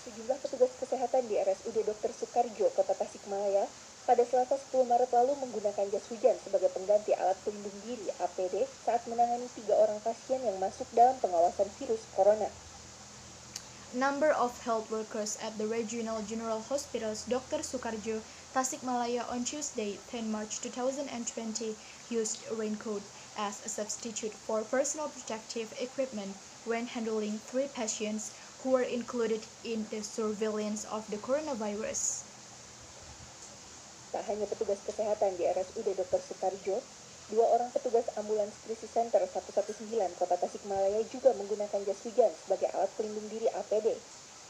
Sejumlah petugas kesehatan di RSUD Dr. Soekarjo, Kota Tasikmalaya, pada Selasa 10 Maret lalu menggunakan jas hujan sebagai pengganti alat pelindung diri (APD) saat menangani 3 orang pasien yang masuk dalam pengawasan virus corona. Number of health workers at the Regional General Hospitals Dr. Soekarjo, Tasikmalaya on Tuesday, 10 March 2020 used a raincoat as a substitute for personal protective equipment when handling 3 patients who were included in the surveillance of the coronavirus. Tak hanya petugas kesehatan di RSUD Dr. Soekarjo, 2 orang petugas ambulans krisis center 119 Kota Tasikmalaya juga menggunakan jas hujan sebagai alat pelindung diri APD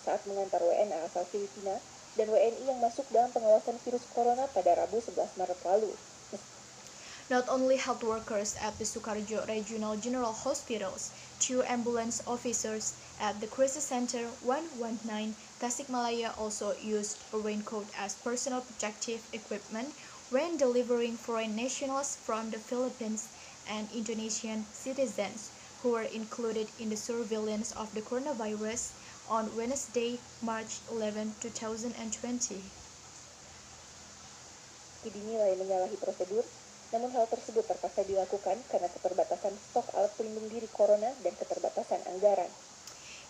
saat mengantar WNA asal Filipina dan WNI yang masuk dalam pengawasan virus corona pada Rabu 11 Maret lalu. Not only health workers at the Soekarjo Regional General Hospitals, 2 ambulance officers at the Crisis Center 119 Tasikmalaya also used a raincoat as personal protective equipment when delivering foreign nationals from the Philippines and Indonesian citizens who were included in the surveillance of the coronavirus on Wednesday, March 11, 2020. Dinilai menyalahi prosedur, namun hal tersebut terpaksa dilakukan karena keterbatasan stok alat pelindung diri corona dan keterbatasan anggaran.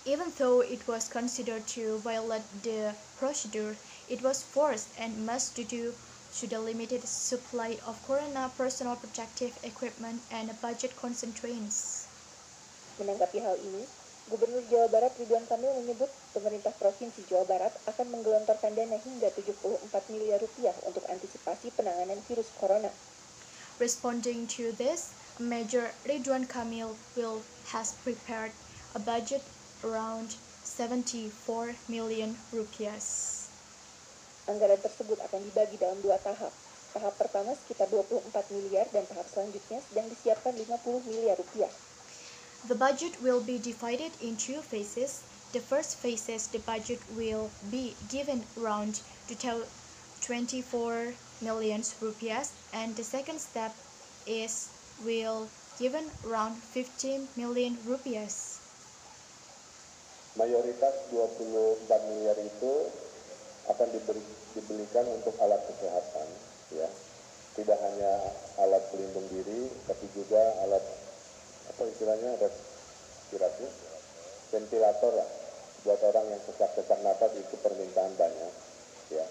Even though it was considered to violate the procedure, it was forced and must due to the limited supply of corona personal protective equipment and budget constraints. Menanggapi hal ini, Gubernur Jawa Barat Ridwan Kamil menyebut pemerintah Provinsi Jawa Barat akan menggelontorkan dana hingga 74 miliar rupiah untuk antisipasi penanganan virus corona. Responding to this, Major Ridwan Kamil has prepared a budget around 74 million rupiah. Anggaran tersebut akan dibagi dalam 2 tahap. Tahap pertama sekitar 24 miliar dan tahap selanjutnya sedang disiapkan 50 miliar rupiah. The budget will be divided in 2 phases. The first phase, the budget will be given around 24 million rupiah, and the second step will given around 15 million rupiah. Mayoritas 24 miliar itu akan dibelikan untuk alat kesehatan, ya. Tidak hanya alat pelindung diri, tapi juga alat respiratif, ventilator lah. Buat orang yang sesak-sesak napas itu permintaan banyak, ya.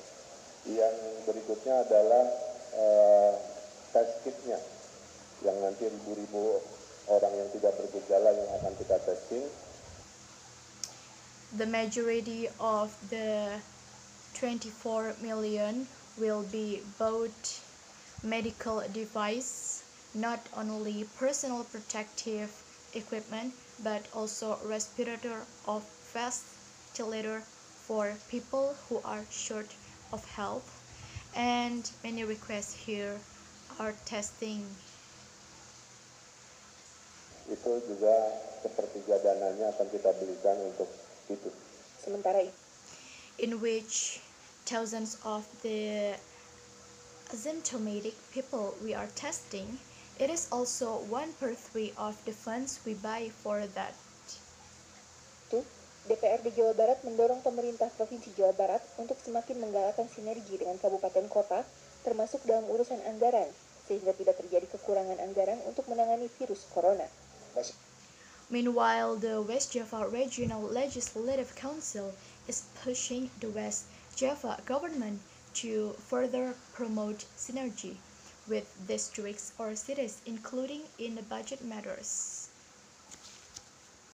Yang berikutnya adalah test kitnya, yang nanti ribu-ribu orang yang tidak bergejala yang akan kita testing. The majority of the 24 million will be both medical device, not only personal protective equipment, but also respirator of ventilator for people who are short of health, and many requests here are testing. Itu juga sepertiga dananya akan kita belikan untuk itu. Sementara itu, in which thousands of the asymptomatic people we are testing, it is also 1/3 of the funds we buy for that. DPRD Jawa Barat mendorong pemerintah Provinsi Jawa Barat untuk semakin menggalakkan sinergi dengan kabupaten kota, termasuk dalam urusan anggaran, sehingga tidak terjadi kekurangan anggaran untuk menangani virus corona. Meanwhile, the West Java Regional Legislative Council is pushing the West Java government to further promote synergy with districts or cities, including in the budget matters.